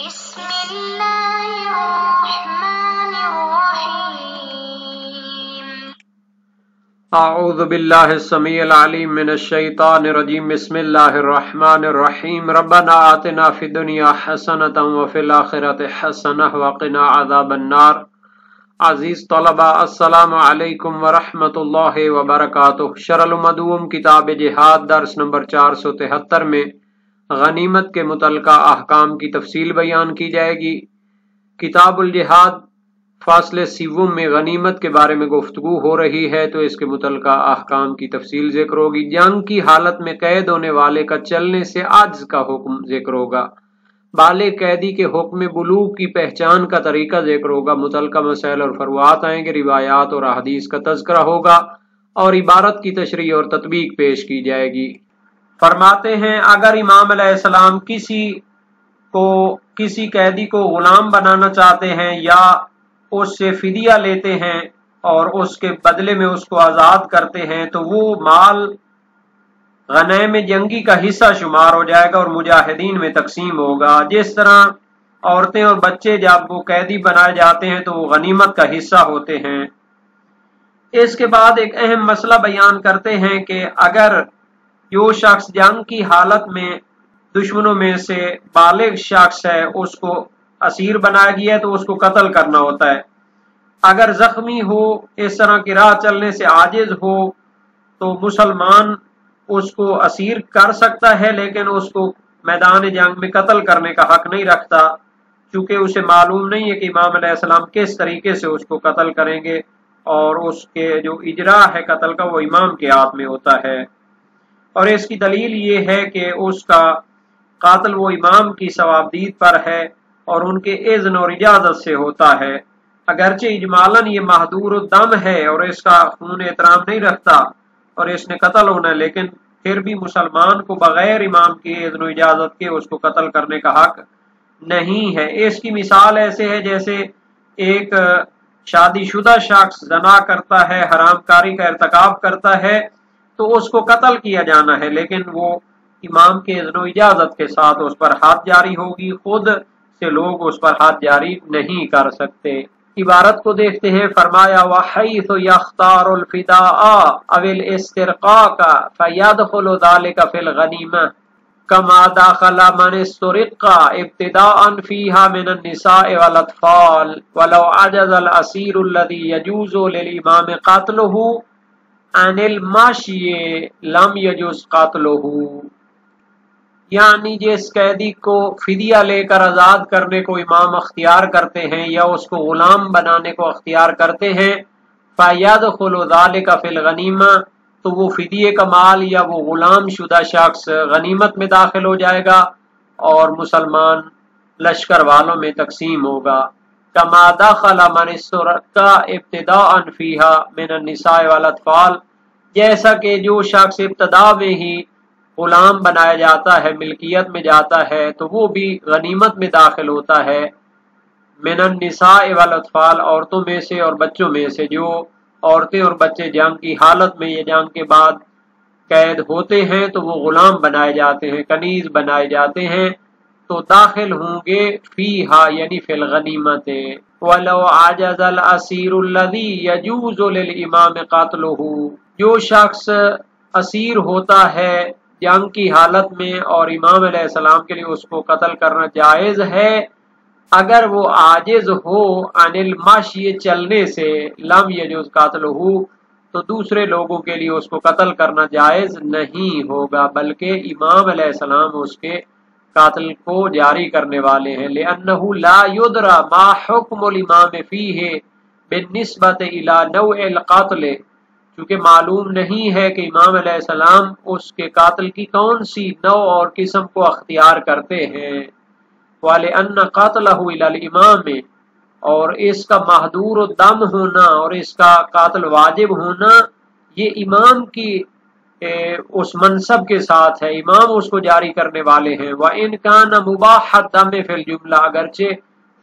بسم الله الرحمن الرحيم اعوذ باللہ السمیع العلیم من الشیطان الرجیم بسم اللہ الرحمن الرحیم ربنا آتنا فی الدنیا حسنۃ وفی الآخرۃ حسنۃ وقنا عذاب النار۔ عزیز طلبہ السلام علیکم ورحمۃ اللہ وبرکاتہ۔ شرح المدوم کتاب جہاد درس نمبر 473 میں غنیمت کے متعلقہ احکام کی تفصیل بیان کی جائے گی۔ کتاب الجہاد فاصلے سیوم میں غنیمت کے بارے میں گفتگو ہو رہی ہے، تو اس کے متعلقہ احکام کی تفصیل ذکر ہوگی۔ جنگ کی حالت میں قید ہونے والے کا چلنے سے عجز کا حکم ذکر ہوگا۔ بالغ قیدی کے حکم بلوغ کی پہچان کا طریقہ ذکر ہوگا۔ متعلقہ مسائل اور فروعات آئیں گے، روایات اور احادیث کا تذکرہ ہوگا اور عبارت کی تشریح اور تطبیق پیش کی جائے گی۔ فرماتے ہیں اگر امام علیہ السلام کسی قیدی کو غلام بنانا چاہتے ہیں یا اس سے فدیہ لیتے ہیں اور اس کے بدلے میں اس کو آزاد کرتے ہیں تو وہ مال غنائم جنگی کا حصہ شمار ہو جائے گا اور مجاہدین میں تقسیم ہوگا۔ جس طرح عورتیں اور بچے جب وہ قیدی بنائے جاتے ہیں تو وہ غنیمت کا حصہ ہوتے ہیں۔ اس کے بعد ایک اہم مسئلہ بیان کرتے ہیں کہ اگر جو شخص جنگ کی حالت میں دشمنوں میں سے بالغ شخص ہے اس کو اسیر بنایا گیا ہے تو اس کو قتل کرنا ہوتا ہے۔ اگر زخمی ہو، اس طرح کی راہ چلنے سے عاجز ہو تو مسلمان اس کو اسیر کر سکتا ہے، لیکن اس کو میدان جنگ میں قتل کرنے کا حق نہیں رکھتا، چونکہ اسے معلوم نہیں ہے کہ امام علیہ السلام کس طریقے سے اس کو قتل کریں گے، اور اس کے جو اجرا ہے قتل کا وہ امام کے ہاتھ میں ہوتا ہے۔ اور اس کی دلیل یہ ہے کہ اس کا قاتل وہ امام کی ثوابدید پر ہے اور ان کے اذن اور اجازت سے ہوتا ہے۔ اگرچہ اجمالاً یہ محدور الدم ہے اور اس کا خون احترام نہیں رکھتا اور اس نے قتل ہونا ہے، لیکن پھر بھی مسلمان کو بغیر امام کی اذن و اجازت کے اس کو قتل کرنے کا حق نہیں ہے۔ اس کی مثال ایسے ہے جیسے ایک شادی شدہ شخص زنا کرتا ہے، حرام کاری کا ارتکاب کرتا ہے تو اس کو قتل کیا جانا ہے، لیکن وہ امام کے اذن و اجازت کے ساتھ اس پر حد جاری ہوگی، خود سے لوگ اس پر حد جاری نہیں کر سکتے۔ عبارت کو دیکھتے ہیں، فرمایا وَحَيْثُ يَخْتَارُ الْفِدَاءَ أَوِ الْإِسْتِرْقَاقَ فَيَدْخُلُ ذَلِكَ فِي الْغَنِيمَةِ كَمَا دَخَلَ مَنِ اسْتُرِقَّ ابْتِدَاءً فِيهَا مِنَ النِّسَاءِ وَالْأَطْفَالِ وَلَوْ عَجَزَ الْأَسِيرُ الَّذِي يَجُوزُ لِلْإِمَامِ قَتْلُهُ عَنِ الْمَشْيِ لَمْ يَجُزْ قَتْلُهُ، یعنی جس قیدی کو فدیہ لے کر آزاد کرنے کو امام اختیار کرتے ہیں یا اس کو غلام بنانے کو اختیار کرتے ہیں، فَيَدْخُلُ ذَلِكَ فِي الْغَنِيمَةِ، تو وہ فدیے کا مال یا وہ غلام شدہ شخص غنیمت میں داخل ہو جائے گا اور مسلمان لشکر والوں میں تقسیم ہوگا۔ كَمَا دَخَلَ مَنِ اسْتُرِقَّ ابْتِدَاءً فِيهَا مِنَ النِّسَاءِ وَالْأَطْفَالِ، جیسا کہ جو شخص ابتدا میں ہی غلام بنایا جاتا ہے، ملکیت میں جاتا ہے، تو وہ بھی غنیمت میں داخل ہوتا ہے۔ من النساء والاطفال، عورتوں میں سے اور بچوں میں سے، جو عورتیں اور بچے جنگ کی حالت میں یا جنگ کے بعد قید ہوتے ہیں تو وہ غلام بنائے جاتے ہیں، کنیز بنائے جاتے ہیں، تو داخل ہوں گے فیہا یعنی فی الغنیمت۔ وَلَوْ عَجَزَ الْأَسِيرُ الَّذِي يَجُوزُ لِلْإِمَامِ قَتْلُهُ، جو شخص اسیر ہوتا ہے جنگ کی حالت میں اور امام علیہ السلام کے لیے اس کو قتل کرنا جائز ہے، اگر وہ عاجز ہو عن المشی چلنے سے، لم یجوز قتلہ، تو دوسرے لوگوں کے لیے اس کو قتل کرنا جائز نہیں ہوگا، بلکہ امام علیہ السلام اس کے قاتل کو جاری کرنے والے ہیں۔ لأنہ لا یدرى ما حکم الامام فیہ بالنسبۃ الی نوع القتل، کیونکہ معلوم نہیں ہے کہ امام علیہ السلام اس کے قاتل کی کون سی نوع اور قسم کو اختیار کرتے ہیں۔ وَلِأَنَّ قَاتْلَهُ إِلَى الْإِمَامِ، اور اس کا محدور الدم ہونا اور اس کا قاتل واجب ہونا یہ امام کی اس منصب کے ساتھ ہے، امام اس کو جاری کرنے والے ہیں۔ وَإِنْ كَانَ مُبَاحَ الدَّمِ فِي الْجُمْلَةِ، اگرچہ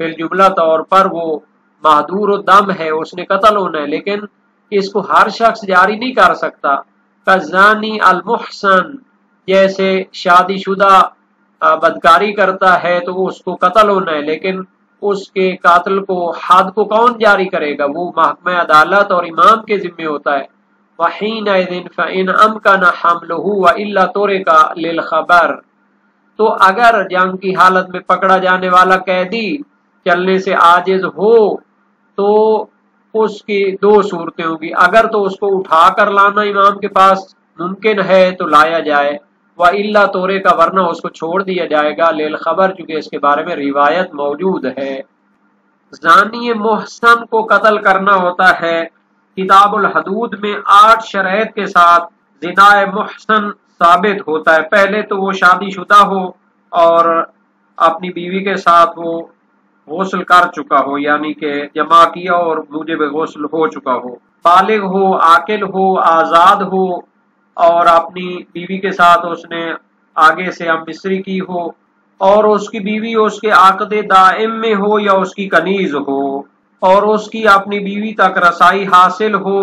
فی الجملہ طور پر وہ محدور الدم ہے، اس نے قتل ہونا ہے، لیکن اس کو ہر شخص جاری نہیں کر سکتا۔ کَالزَّانِي الْمُحْصَنِ، جیسے شادی شدہ بدکاری کرتا ہے تو اس کو قتل ہونا ہے، لیکن اس کے قاتل کو حد کو کون جاری کرے گا؟ وہ محکمہ عدالت اور امام کے ذمے ہوتا ہے۔ وَحِينَئِذٍ فَإِنْ أَمْكَنَ حَمْلُهُ وَإِلَّا تُرِكَ لِلْخَبَرِ، تو اگر جنگ کی حالت میں پکڑا جانے والا قیدی چلنے سے عاجز ہو تو اس کی دو صورتیں ہوں گی، اگر تو اس کو اٹھا کر لانا امام کے پاس ممکن ہے تو لایا جائے، وَإِلَّا تورے کا ورنہ اس کو چھوڑ دیا جائے گا، للخبر چونکہ اس کے بارے میں روایت موجود ہے۔ زانی محسن کو قتل کرنا ہوتا ہے۔ کتاب الحدود میں 8 شرائط کے ساتھ زنا محسن ثابت ہوتا ہے۔ پہلے تو وہ شادی شدہ ہو اور اپنی بیوی کے ساتھ وہ غسل کر چکا ہو، یعنی کہ جمع کیا اور موجب غسل ہو چکا ہو، بالغ ہو، عاقل ہو، آزاد ہو، اور اپنی بیوی کے ساتھ اس نے آگے سے ہم مصری کی ہو، اور اس کی بیوی اس کے عقد دائم میں ہو یا اس کی کنیز ہو، اور اس کی اپنی بیوی تک رسائی حاصل ہو،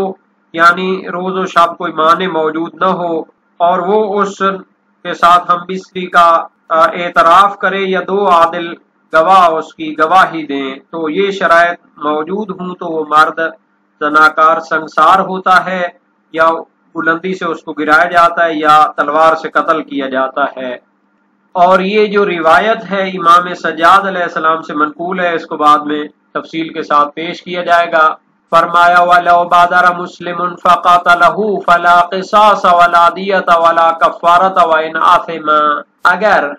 یعنی روز و شب کوئی معنی موجود نہ ہو، اور وہ اس کے ساتھ ہم مصری کا اعتراف کرے یا 2 عادل گواہ اس کی گواہی دیں، تو یہ شرائط موجود ہوں تو وہ مرد زناکار سنگسار ہوتا ہے، یا بلندی سے اس کو گرایا جاتا ہے یا تلوار سے قتل کیا جاتا ہے۔ اور یہ جو روایت ہے امام سجاد علیہ السلام سے منقول ہے، اس کو بعد میں تفصیل کے ساتھ پیش کیا جائے گا۔ فرمایا وَلَوْ بَادَرَ مُسْلِمٌ فَقَاتَلَهُ فَلَا قِصَاصَ وَلَا دِيَةَ وَلَا كَفَّارَةَ وَإِنْ آثِمَ، اگر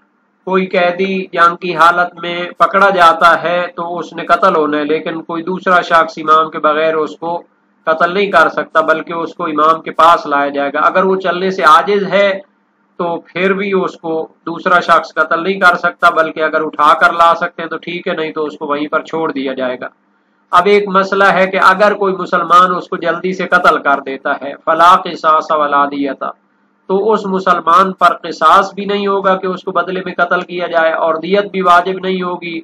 کوئی قیدی جنگ کی حالت میں پکڑا جاتا ہے تو اس نے قتل ہونا ہے، لیکن کوئی دوسرا شخص امام کے بغیر اس کو قتل نہیں کر سکتا، بلکہ اس کو امام کے پاس لایا جائے گا۔ اگر وہ چلنے سے عاجز ہے تو پھر بھی اس کو دوسرا شخص قتل نہیں کر سکتا، بلکہ اگر اٹھا کر لا سکتے ہیں تو ٹھیک ہے، نہیں تو اس کو وہیں پر چھوڑ دیا جائے گا۔ اب ایک مسئلہ ہے کہ اگر کوئی مسلمان اس کو جلدی سے قتل کر دیتا ہے، فلا قصاص ولا دیۃ، تو اس مسلمان پر قصاص بھی نہیں ہوگا کہ اس کو بدلے میں قتل کیا جائے، اور دیت بھی واجب نہیں ہوگی،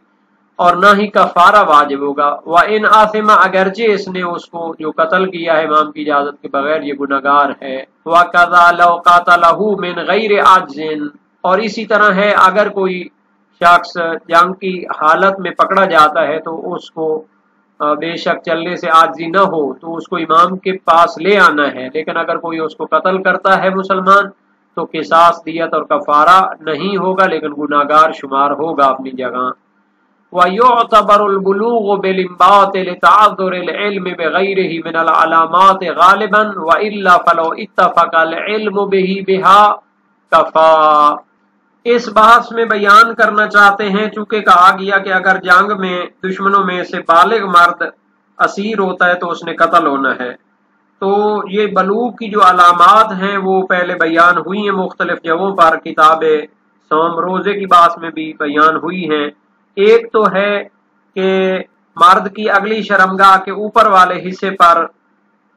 اور نہ ہی کفارہ واجب ہوگا۔ وَإِنْ آثِمَ، اگرچہ اس نے اس کو جو قتل کیا ہے امام کی اجازت کے بغیر یہ گنہگار ہے۔ وَكَذَا لَوْ قَاتَلَهُ مِنْ غَيْرِ عَجْزٍ، اور اسی طرح ہے اگر کوئی شخص جنگ کی حالت میں پکڑا جاتا ہے تو اس کو بے شک چلنے سے عاجزی نہ ہو تو اس کو امام کے پاس لے آنا ہے، لیکن اگر کوئی اس کو قتل کرتا ہے مسلمان تو قصاص، دیت اور کفارہ نہیں ہوگا، لیکن گناہگار شمار ہوگا اپنی جگہ۔ وَيُعْتَبَرُ الْبُلُوغُ بِالْإِنْبَاطِ لِتَعَذُّرِ الْعِلْمِ بِغَيْرِهِ مِنَ الْعَلَامَاتِ غَالِبًا وَإِلَّا فَلَوْ اتَّفَقَ الْعِلْمُ بِهِ بِهَا كَفَى۔ اس بحث میں بیان کرنا چاہتے ہیں، چونکہ کہا گیا کہ اگر جنگ میں دشمنوں میں سے بالغ مرد اسیر ہوتا ہے تو اس نے قتل ہونا ہے، تو یہ بلوغ کی جو علامات ہیں وہ پہلے بیان ہوئی ہیں مختلف جگہوں پر، کتاب صوم روزے کی بات میں بھی بیان ہوئی ہیں۔ ایک تو ہے کہ مرد کی اگلی شرمگاہ کے اوپر والے حصے پر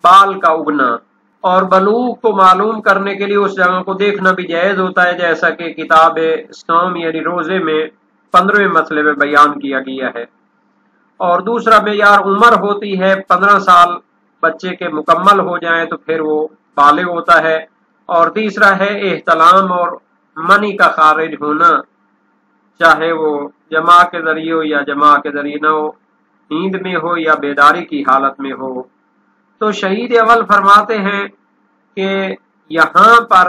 بال کا اگنا، اور بلوغ کو معلوم کرنے کے لیے اس جگہ کو دیکھنا بھی جائز ہوتا ہے، جیسا کہ کتاب صوم یعنی روزے میں 15ویں مسئلے میں بیان کیا گیا ہے۔ اور دوسرا معیار عمر ہوتی ہے، 15 سال بچے کے مکمل ہو جائیں تو پھر وہ بالغ ہوتا ہے۔ اور تیسرا ہے احتلام اور منی کا خارج ہونا، چاہے وہ جماع کے ذریعے ہو یا جماع کے ذریعے نہ ہو، نیند میں ہو یا بیداری کی حالت میں ہو۔ تو شہید اول فرماتے ہیں کہ یہاں پر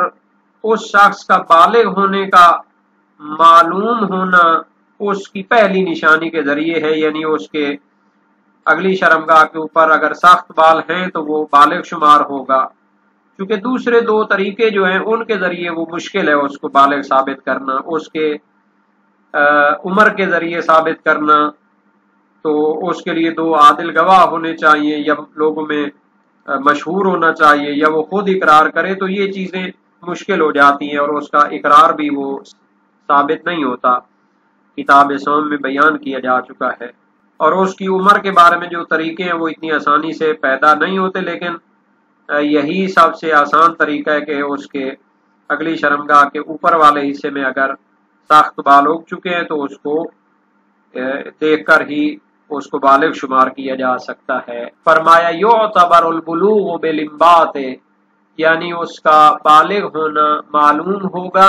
اس شخص کا بالغ ہونے کا معلوم ہونا اس کی پہلی نشانی کے ذریعے ہے، یعنی اس کے اگلی شرمگاہ کے اوپر اگر سخت بال ہیں تو وہ بالغ شمار ہوگا، کیونکہ دوسرے 2 طریقے جو ہیں ان کے ذریعے وہ مشکل ہے اس کو بالغ ثابت کرنا، اس کے عمر کے ذریعے ثابت کرنا، تو اس کے لیے 2 عادل گواہ ہونے چاہیے یا لوگوں میں مشہور ہونا چاہیے، یا وہ خود اقرار کرے، تو یہ چیزیں مشکل ہو جاتی ہیں اور اس کا اقرار بھی وہ ثابت نہیں ہوتا، کتاب صوم میں بیان کیا جا چکا ہے۔ اور اس کی عمر کے بارے میں جو طریقے ہیں وہ اتنی آسانی سے پیدا نہیں ہوتے، لیکن یہی سب سے آسان طریقہ ہے کہ اس کے اگلی شرمگاہ کے اوپر والے حصے میں اگر سخت بال اگ چکے ہیں تو اس کو دیکھ کر ہی اس کو بالغ شمار کیا جا سکتا ہے۔ فرمایا یعتبر البلوغ بالانباط، یعنی اس کا بالغ ہونا معلوم ہوگا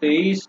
23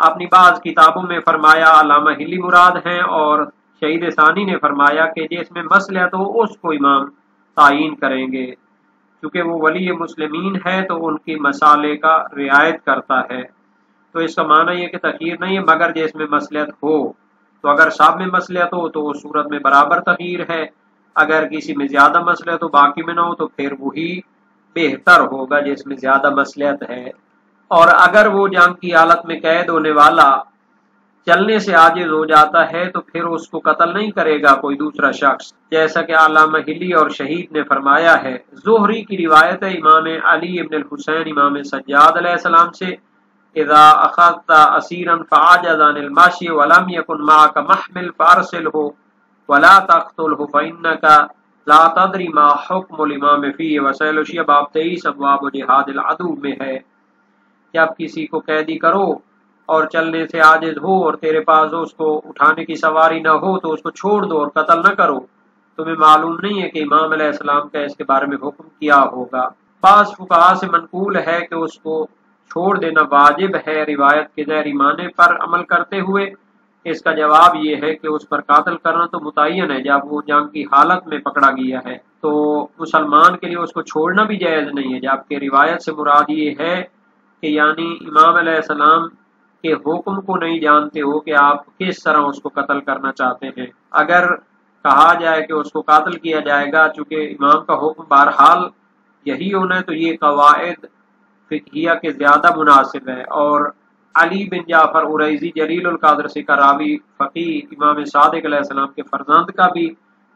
اپنی بعض کتابوں میں فرمایا علامہ ہلی مراد ہیں، اور شہید ثانی نے فرمایا کہ جس میں مصلحت ہو اس کو امام تعین کریں گے، کیونکہ وہ ولی مسلمین ہے تو ان کی مسالے کا رعایت کرتا ہے۔ تو اس کا معنی یہ کہ تخیر نہیں ہے مگر جس میں مصلحت ہو، تو اگر سب میں مصلحت ہو تو اس صورت میں برابر تخیر ہے، اگر کسی میں زیادہ مصلحت ہو باقی میں نہ ہو تو پھر وہی بہتر ہوگا جس میں زیادہ مصلحت ہے۔ اور اگر وہ جنگ کی حالت میں قید ہونے والا چلنے سے عاجز ہو جاتا ہے تو پھر اس کو قتل نہیں کرے گا کوئی دوسرا شخص، جیسا کہ علامہ ہلی اور شہید نے فرمایا ہے۔ زہری کی روایت ہے امام علی ابن الحسین امام سجاد علیہ السلام سے، اذا اخذت اسیرا فعجز عن المشی ولم يكن معك محمل فارسله ولا تقتله فانك لا تدری ما حکم الامام فیہ۔ وسائل الشیعہ باب 23 ابواب جہاد العدو میں ہے کہ اب کسی کو قیدی کرو اور چلنے سے عاجز ہو اور تیرے پاس اس کو اٹھانے کی سواری نہ ہو تو اس کو چھوڑ دو اور قتل نہ کرو۔ تمہیں معلوم نہیں ہے کہ امام علیہ السلام کا اس کے بارے میں حکم کیا ہوگا۔ بعض فقہاء سے منقول ہے کہ اس کو چھوڑ دینا واجب ہے روایت کے ظاہری معنی پر عمل کرتے ہوئے۔ اس کا جواب یہ ہے کہ اس پر قتل کرنا تو متعین ہے، جب وہ جنگ کی حالت میں پکڑا گیا ہے تو مسلمان کے لیے اس کو چھوڑنا بھی جائز نہیں ہے، جبکہ روایت سے مراد یہ ہے کہ یعنی امام علیہ السلام کے حکم کو نہیں جانتے ہو کہ آپ کس طرح اس کو قتل کرنا چاہتے ہیں۔ اگر کہا جائے کہ اس کو قتل کیا جائے گا چونکہ امام کا حکم بہرحال یہی ہونا ہے تو یہ قواعد فقہیہ کے زیادہ مناسب ہے۔ اور علی بن جعفر عریضی جلیل القدر سے کا راوی فقیہ امام صادق علیہ السلام کے فرزند کا بھی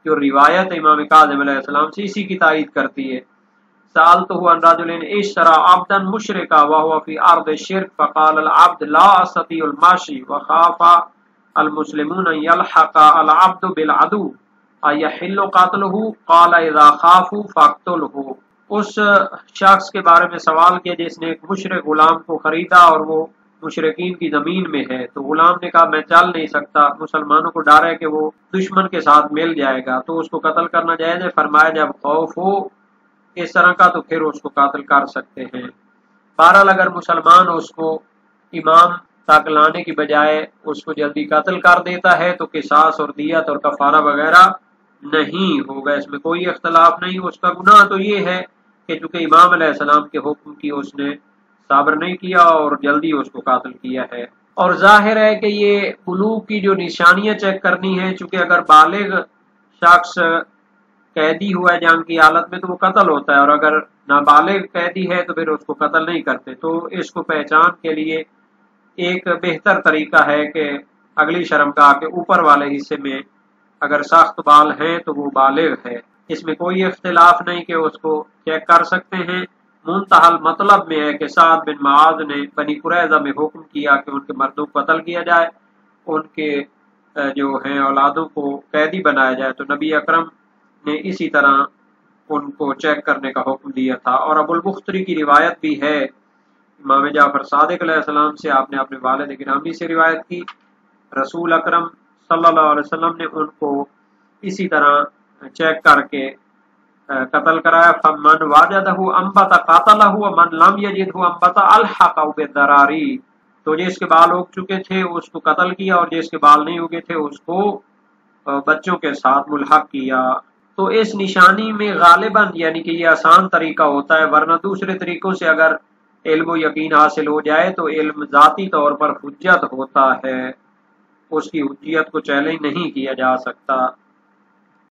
جو روایت امام کاظم علیہ السلام سے اسی کی تائید کرتی ہے۔ سألته عن رجل اشترى عبدا مشركا وهو في ارض الشرك فقال العبد لا استطيع المشي وخاف المسلمون ان يلحق العبد بالعدو ايحل قتله قال اذا خافوا فاقتله۔ اس شخص کے بارے میں سوال کیا جس نے ایک مشرک غلام کو خریدا اور وہ مشرکین کی زمین میں ہے، تو غلام نے کہا میں چل نہیں سکتا، مسلمانوں کو ڈر ہے کہ وہ دشمن کے ساتھ مل جائے گا، تو اس کو قتل کرنا جائز ہے؟ فرمایا جب خوف ہو اس طرح کا تو پھر اس کو قتل کر سکتے ہیں۔ بہرحال اگر مسلمان اس کو امام تک لانے کی بجائے اس کو جلدی قتل کر دیتا ہے تو قصاص اور دیت اور کفارہ وغیرہ نہیں ہوگا، اس میں کوئی اختلاف نہیں۔ اس کا گناہ تو یہ ہے کہ چونکہ امام علیہ السلام کے حکم کی اس نے صبر نہیں کیا اور جلدی اس کو قتل کیا ہے۔ اور ظاہر ہے کہ یہ بلوغ کی جو نشانیاں چیک کرنی ہے، چونکہ اگر بالغ شخص قیدی ہوا ہے جنگ کی حالت میں تو وہ قتل ہوتا ہے، اور اگر نابالغ قیدی ہے تو پھر اس کو قتل نہیں کرتے۔ تو اس کو پہچان کے لیے ایک بہتر طریقہ ہے کہ اگلی شرمگاہ کے اوپر والے حصے میں اگر سخت بال ہیں تو وہ بالغ ہے، اس میں کوئی اختلاف نہیں کہ اس کو چیک کر سکتے ہیں۔ منتہل مطلب میں ہے کہ سعد بن معاذ نے بنی قریظہ میں حکم کیا کہ ان کے مردوں کو قتل کیا جائے، ان کے جو ہیں اولادوں کو قیدی بنایا جائے، تو نبی اکرم نے اسی طرح ان کو چیک کرنے کا حکم دیا تھا۔ اور ابو البختری کی روایت بھی ہے امام جعفر صادق علیہ السلام سے، آپ نے اپنے والد گرامی سے روایت کی، رسول اکرم صلی اللہ علیہ وسلم نے ان کو اسی طرح چیک کر کے قتل کرایا۔ فمن وجدہ انبت قتلہ ومن لم یجدہ انبت الحقہ بالضراری، تو جس کے بال اگ چکے تھے اس کو قتل کیا اور جس کے بال نہیں اگے تھے اس کو بچوں کے ساتھ ملحق کیا۔ تو اس نشانی میں غالباً یعنی کہ یہ آسان طریقہ ہوتا ہے، ورنہ دوسرے طریقوں سے اگر علم و یقین حاصل ہو جائے تو علم ذاتی طور پر حجت ہوتا ہے، اس کی حجیت کو چیلنج نہیں کیا جا سکتا۔